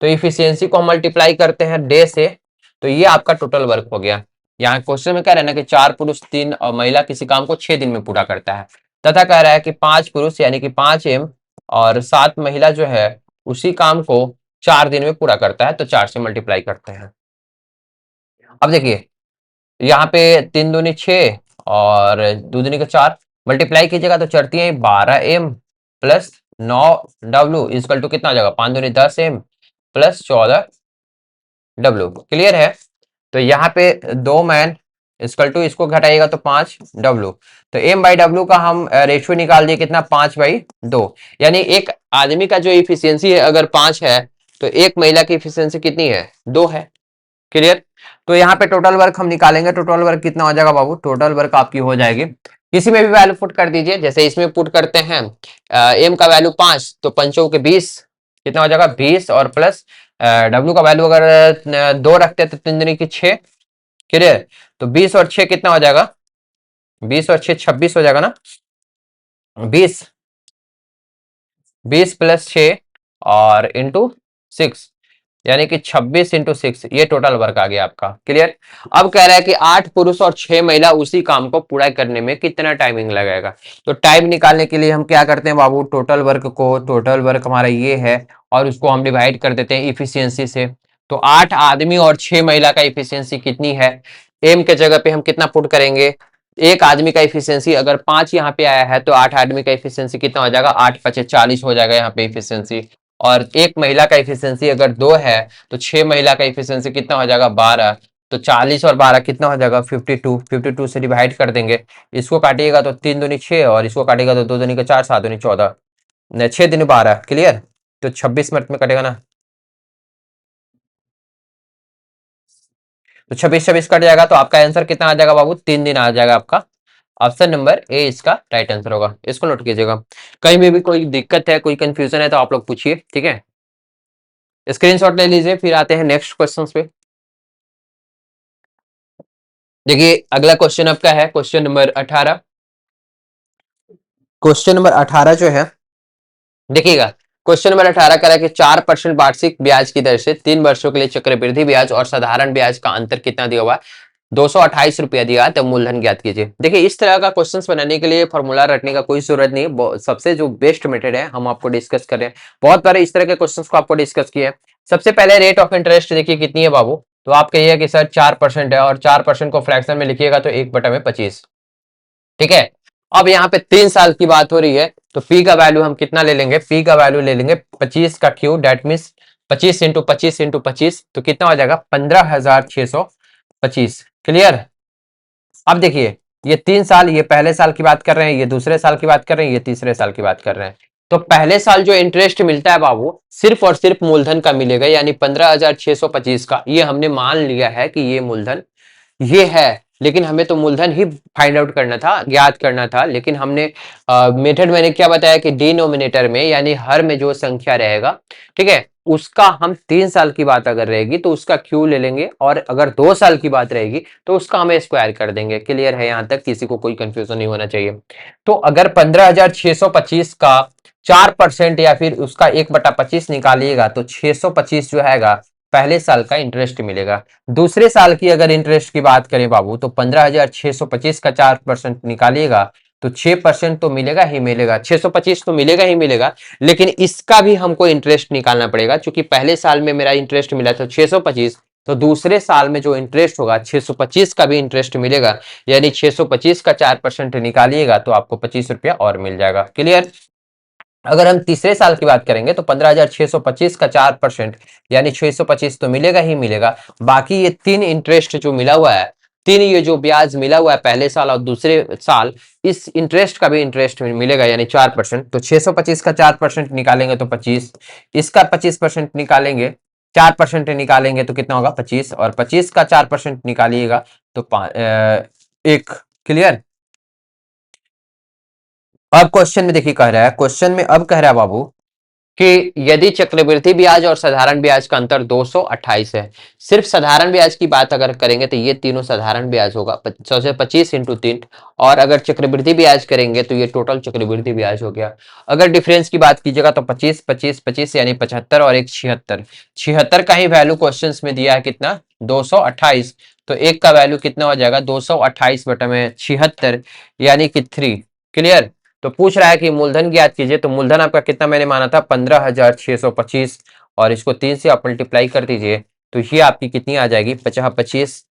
तो इफिशियंसी को हम मल्टीप्लाई करते हैं डे से, तो ये आपका टोटल वर्क हो गया। यहाँ क्वेश्चन में कह रहा है ना कि 4 पुरुष 3 महिला किसी काम को 6 दिन में पूरा करता है, तथा कह रहा है कि 5 पुरुष यानी कि 5m और 7 महिला जो है उसी काम को 4 दिन में पूरा करता है, तो 4 से मल्टीप्लाई करते हैं। अब देखिए यहाँ पे 3 दूनी 6 और 2 दूनी का 4 मल्टीप्लाई कीजिएगा तो चढ़ती है 12m plus 9w equal to कितना हो जाएगा 5 दूनी 10m प्लस 14w। क्लियर है। तो यहाँ पे 2 मैन इक्वल टू, इसको घटाइएगा तो 5w। तो m/w का हम रेशियो निकाल दिए कितना 5/2, यानी एक आदमी का जो इफिशियंसी है अगर 5 है तो एक महिला की इफिशियंसी कितनी है 2 है। क्लियर। तो यहाँ पे टोटल वर्क हम निकालेंगे, टोटल वर्क कितना हो जाएगा बाबू, टोटल वर्क आपकी हो जाएगी, किसी में भी वैल्यू पुट कर दीजिए। जैसे इसमें पुट करते हैं एम का वैल्यू 5, तो 5 के 20 कितना हो जाएगा 20, और प्लस डब्ल्यू का वैल्यू अगर 2 रखते हैं तो 3 दूनी की 6। क्लियर। तो 20 और 6 कितना हो जाएगा, 20 और 6 26 हो जाएगा ना। 20, 20 प्लस 6 और इंटू 6, यानी कि 26 × 6, ये टोटल वर्क आ गया आपका। क्लियर। अब कह रहा है कि 8 पुरुष और 6 महिला उसी काम को पूरा करने में कितना टाइमिंग लगेगा। तो टाइम निकालने के लिए हम क्या करते हैं बाबू, टोटल वर्क को, टोटल वर्क हमारा ये है और उसको हम डिवाइड कर देते हैं इफिशियंसी से। तो 8 आदमी और 6 महिला का इफिशियंसी कितनी है, एम के जगह पे हम कितना पुट करेंगे, एक आदमी का इफिशियंसी अगर 5 यहाँ पे आया है तो 8 आदमी का इफिशियंसी कितना हो जाएगा, 8 × 5 = 40 हो जाएगा यहाँ पे इफिशियंसी। और एक महिला का इफिशियंसी अगर 2 है तो 6 महिला का इफिशियंसी कितना हो जाएगा, 12। तो 40 और 12 कितना हो जाएगा, 52। 52 से डिवाइड कर देंगे, इसको काटिएगा तो 3 दूनी 6 और इसको काटिएगा तो 2 दूनी का 4, 7 दूनी 14, 6 दूनी 12। क्लियर। तो 26 मिनट में कटेगा ना, तो 26 26 कट जाएगा तो आपका आंसर कितना आ जाएगा बाबू, 3 दिन आ जाएगा आपका। ऑप्शन नंबर ए इसका राइट आंसर होगा। इसको नोट कीजिएगा। कहीं भी कोई दिक्कत है, कोई कंफ्यूजन है तो आप लोग पूछिए, ठीक है। स्क्रीनशॉट ले लीजिए, फिर आते हैं नेक्स्ट क्वेश्चन पे। देखिए अगला क्वेश्चन आपका है क्वेश्चन नंबर 18। क्वेश्चन नंबर 18 जो है, देखिएगा, क्वेश्चन नंबर 18 कह रहा है कि 4% वार्षिक ब्याज की दर से 3 वर्षों के लिए चक्रवृद्धि ब्याज और साधारण ब्याज का अंतर कितना दिया हुआ है, 228 रुपया दिया है, तो मूलधन ज्ञात कीजिए। देखिए इस तरह का क्वेश्चंस बनाने के लिए फॉर्मूला रटने का कोई जरूरत नहीं है, सबसे जो बेस्ट मेथड है हम आपको डिस्कस कर रहे हैं। बहुत बार इस तरह के क्वेश्चंस को आपको डिस्कस किए। सबसे पहले रेट ऑफ इंटरेस्ट देखिए कितनी है बाबू, तो आप कहिए कि सर 4% है और 4% को फ्रैक्शन में लिखिएगा तो 1/25, ठीक है। अब यहाँ पे 3 साल की बात हो रही है तो पी का वैल्यू हम कितना ले लेंगे, पी का वैल्यू ले लेंगे 25 का क्यूब, डेट मीन्स 25 × 25 × 25, तो कितना हो जाएगा 15,625। क्लियर। अब देखिए ये 3 साल, ये पहले साल की बात कर रहे हैं, ये दूसरे साल की बात कर रहे हैं, ये तीसरे साल की बात कर रहे हैं। तो पहले साल जो इंटरेस्ट मिलता है बाबू सिर्फ और सिर्फ मूलधन का मिलेगा, यानी 15,625 का, ये हमने मान लिया है कि ये मूलधन ये है। लेकिन हमें तो मूलधन ही फाइंड आउट करना था, ज्ञात करना था। लेकिन हमने मेथड मैंने क्या बताया कि डिनोमिनेटर में यानी हर में जो संख्या रहेगा, ठीक है, उसका हम 3 साल की बात अगर रहेगी तो उसका क्यू ले लेंगे, और अगर 2 साल की बात रहेगी तो उसका हमें स्क्वायर कर देंगे। क्लियर है, यहां तक किसी को कोई कंफ्यूजन नहीं होना चाहिए। तो अगर 15,625 का 4% या फिर उसका 1/25 निकालिएगा तो 625 जो है पहले साल का इंटरेस्ट मिलेगा। दूसरे साल की अगर इंटरेस्ट की बात करें बाबू तो 15,625 का 4% निकालिएगा तो 6% तो मिलेगा ही मिलेगा, 625 तो मिलेगा ही मिलेगा। लेकिन इसका भी हमको इंटरेस्ट निकालना पड़ेगा, क्योंकि पहले साल में मेरा इंटरेस्ट मिला था 625, तो दूसरे साल में जो इंटरेस्ट होगा 625 का भी इंटरेस्ट मिलेगा, यानी 625 का 4% निकालिएगा तो आपको 25 रुपया और मिल जाएगा। क्लियर। अगर हम तीसरे साल की बात करेंगे तो 15,625 का 4% यानी 625 तो मिलेगा ही मिलेगा। बाकी ये 3 इंटरेस्ट जो मिला हुआ है, 3 ये जो ब्याज मिला हुआ है पहले साल और दूसरे साल, इस इंटरेस्ट का भी इंटरेस्ट मिलेगा यानी 4%। तो 625 का 4% निकालेंगे तो 25, इसका 25% निकालेंगे, 4% निकालेंगे तो कितना होगा 25, और 25 का 4% निकालिएगा तो 1। क्लियर। अब क्वेश्चन में देखिए कह रहा है, क्वेश्चन में अब कह रहा है बाबू कि यदि चक्रवृद्धि ब्याज और साधारण ब्याज का अंतर 228 है, सिर्फ साधारण ब्याज की बात अगर करेंगे तो ये तीनों साधारण ब्याज होगा, 25 × 3, और अगर चक्रवृद्धि ब्याज करेंगे तो ये टोटल चक्रवृद्धि ब्याज हो गया। अगर डिफरेंस की बात कीजिएगा तो 25 25 25 यानी 75 और एक 76, 76 का ही वैल्यू क्वेश्चंस में दिया है कितना, 228। तो एक का वैल्यू कितना हो जाएगा 228/76 यानी कि 3। क्लियर। तो पूछ रहा है कि मूलधन ज्ञात कीजिए, तो मूलधन आपका कितना मैंने माना था 15,625, और इसको 3 से आप मल्टीप्लाई कर दीजिए तो ये आपकी कितनी आ जाएगी 50 25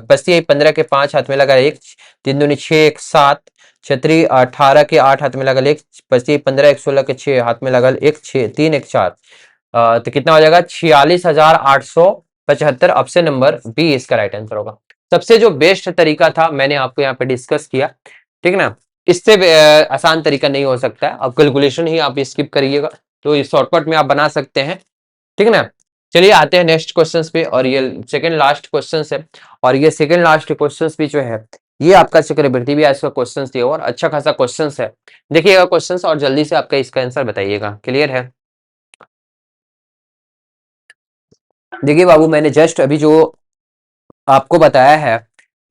बस्ती 15 के 5 हाथ में लगा एक, 3 दूनी 6 1 7, छतरी 18 के 8 हाथ में लगा एक, बस्ती 15 1 16 के 6 हाथ में लगा एक, 6 3 1 4, तो कितना हो जाएगा 46,875। ऑप्शन नंबर बी इसका राइट आंसर होगा। सबसे जो बेस्ट तरीका था मैंने आपको यहाँ पे डिस्कस किया, ठीक है ना। इससे आसान तरीका नहीं हो सकता है। अब कैलकुलेशन ही आप स्किप करिएगा तो इस शॉर्टकट में आप बना सकते हैं, ठीक है ना। चलिए आते हैं नेक्स्ट क्वेश्चंस पे, और ये सेकंड लास्ट क्वेश्चंस है, और ये सेकंड लास्ट क्वेश्चंस भी जो है ये आपका चक्रवृद्धि ब्याज का क्वेश्चंस दिया और अच्छा खासा क्वेश्चंस है। देखिएगा क्वेश्चंस और जल्दी से आपका इसका आंसर बताइएगा। क्लियर है। देखिए बाबू मैंने जस्ट अभी जो आपको बताया है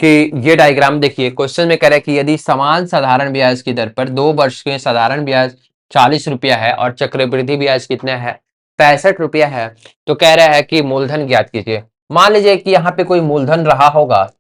कि ये डायग्राम देखिए, क्वेश्चन में कह रहा है कि यदि समान साधारण ब्याज की दर पर 2 वर्ष के साधारण ब्याज 40 रुपया है और चक्रवृद्धि ब्याज कितना है 65 रुपया है, तो कह रहा है कि मूलधन ज्ञात कीजिए। मान लीजिए कि यहाँ पे कोई मूलधन रहा होगा,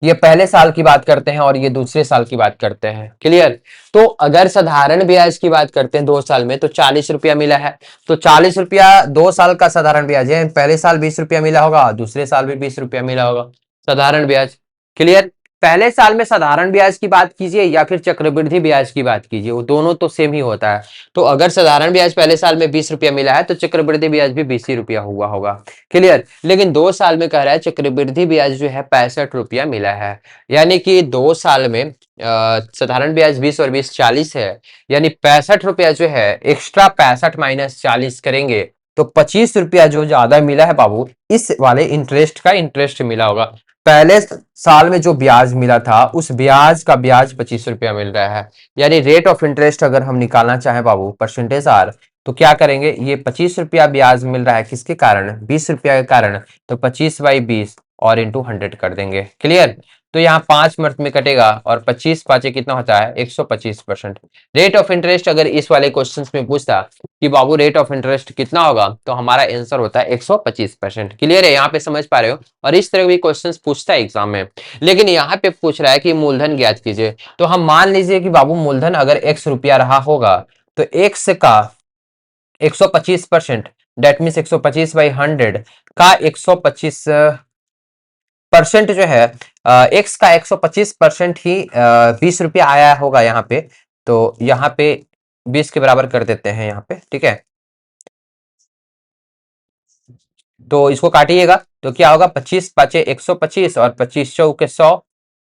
ये पहले साल की बात करते हैं और ये दूसरे साल की बात करते हैं, क्लियर। तो अगर साधारण ब्याज की बात करते हैं 2 साल में, तो 40 रुपया मिला है, तो 40 रुपया 2 साल का साधारण ब्याज है। पहले साल 20 रुपया मिला होगा, दूसरे साल भी 20 रुपया मिला होगा साधारण ब्याज, क्लियर। पहले साल में साधारण ब्याज की बात कीजिए या फिर चक्रवृद्धि ब्याज की बात कीजिए, वो दोनों तो सेम ही होता है। तो अगर साधारण ब्याज पहले साल में 20 रुपया मिला है, तो चक्रवृद्धि ब्याज भी 20 ही रुपया हुआ होगा, क्लियर। लेकिन 2 साल में कह रहा है चक्रवृद्धि ब्याज जो है 65 रुपया मिला है, यानी कि 2 साल में साधारण ब्याज 20 और 20 40 है, यानी 65 रुपया जो है एक्स्ट्रा 65 माइनस 40 करेंगे तो 25 रुपया जो ज्यादा मिला है बाबू, इस वाले इंटरेस्ट का इंटरेस्ट मिला होगा। पहले साल में जो ब्याज मिला था उस ब्याज का ब्याज 25 रुपया मिल रहा है, यानी रेट ऑफ इंटरेस्ट अगर हम निकालना चाहें बाबू परसेंटेज आर, तो क्या करेंगे, ये 25 रुपया ब्याज मिल रहा है किसके कारण, 20 रुपया के कारण, तो 25/20 और इंटू 100 कर देंगे, क्लियर। तो यहाँ 5 मंथ में कटेगा और 25 पाँचे कितना होता है 125%। रेट ऑफ इंटरेस्ट अगर इस वाले क्वेश्चंस में पूछता कि बाबू रेट ऑफ इंटरेस्ट कितना होगा, तो हमारा आंसर होता है 125%, क्लियर है, यहाँ पे समझ पा रहे हो। और इस तरह भी क्वेश्चंस पूछता है एग्जाम में, लेकिन यहाँ पे पूछ रहा है कि मूलधन ज्ञात कीजिए। तो हम मान लीजिए कि बाबू मूलधन अगर x रुपया रहा होगा, तो x का 125%, डेट मीन्स 125/100 का 125% जो है एक्स का 125% ही 20 रुपया आया होगा यहाँ पे, तो यहाँ पे 20 के बराबर कर देते हैं यहाँ पे, ठीक है। तो इसको काटिएगा तो क्या होगा, 25×5 125 और 25×4 100,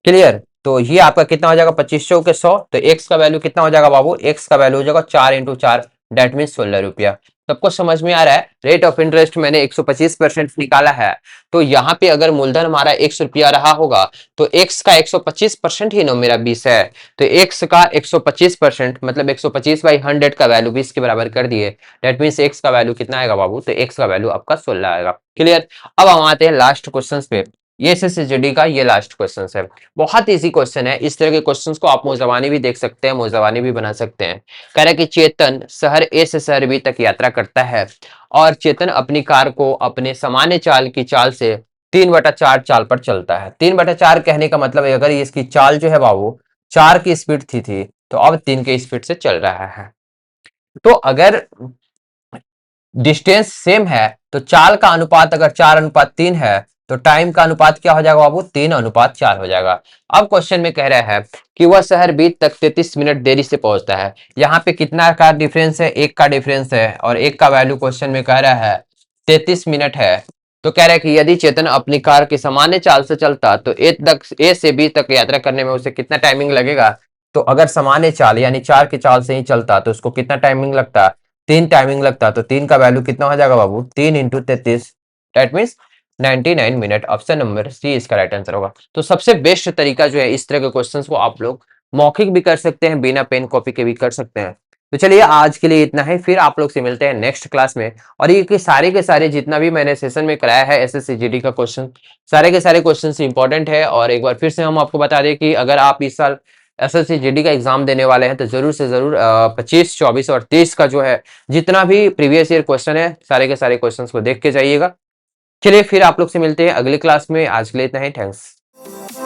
क्लियर। तो ये आपका कितना हो जाएगा 25×4 100, तो एक्स का वैल्यू कितना हो जाएगा बाबू, एक्स का वैल्यू हो जाएगा 4×4, डेट मीन 16 रुपया। सबको समझ में आ रहा है। रेट ऑफ इंटरेस्ट मैंने 125% निकाला है, तो यहाँ पे अगर मूलधन हमारा x रुपया रहा होगा, तो x का 125% ही ना मेरा 20 है, तो x का 125% मतलब 125/100 का वैल्यू 20 के बराबर कर दिए, डेट मीन x का वैल्यू कितना आएगा बाबू, तो x का वैल्यू आपका 16 आएगा, क्लियर। अब हम आते हैं लास्ट क्वेश्चन पे, ये एसएससीजीडी का ये लास्ट क्वेश्चन है। बहुत इजी क्वेश्चन है, इस तरह के क्वेश्चंस को आप मुजवानी भी देख सकते हैं, मुजवानी भी बना सकते हैं। कह रहा है कि चेतन शहर ए से शहर बी तक यात्रा करता है और चेतन अपनी कार को अपने सामान्य चाल की चाल से 3/4 चाल पर चलता है। 3/4 कहने का मतलब है अगर इसकी चाल जो है बाबू 4 की स्पीड थी तो अब 3 की स्पीड से चल रहा है। तो अगर डिस्टेंस सेम है तो चाल का अनुपात अगर 4:3 है तो टाइम का अनुपात क्या हो जाएगा बाबू, 3:4 हो जाएगा। अब क्वेश्चन में कह रहा है कि वह शहर बी तक 33 मिनट देरी से पहुंचता है। यहाँ पे कितना का डिफरेंस है, 1 का डिफरेंस है, और 1 का वैल्यू क्वेश्चन में कह रहा है 33 मिनट है। तो कह रहा है कि यदि चेतन अपनी कार की सामान्य चाल से चलता तो ए से बी तक यात्रा करने में उसे कितना टाइमिंग लगेगा। तो अगर सामान्य चाल यानी 4 की चाल से ही चलता तो उसको कितना टाइमिंग लगता, 3 टाइमिंग लगता। तो 3 का वैल्यू कितना हो जाएगा बाबू, 3×33, that means 99 minute. Option number C इसका राइट आंसर होगा। तो सबसे बेस्ट तरीका जो है इस तरह के क्वेश्चंस को आप लोग मौखिक भी कर सकते हैं, बिना पेन कॉपी के भी कर सकते हैं। तो चलिए आज के लिए इतना ही, फिर आप लोग से मिलते हैं नेक्स्ट क्लास में। और ये के सारे जितना भी मैंने सेशन में कराया है एसएससीजीडी का क्वेश्चन, सारे के सारे क्वेश्चन इंपॉर्टेंट है। और एक बार फिर से हम आपको बता दें कि अगर आप इस साल एसएससीजीडी का एग्जाम देने वाले हैं तो जरूर से जरूर 25, 24 और 23 का जो है जितना भी प्रीवियस ईयर क्वेश्चन है सारे के सारे क्वेश्चंस को देख के जाइएगा। चलिए फिर आप लोग से मिलते हैं अगली क्लास में, आज के लिए इतना ही, थैंक्स।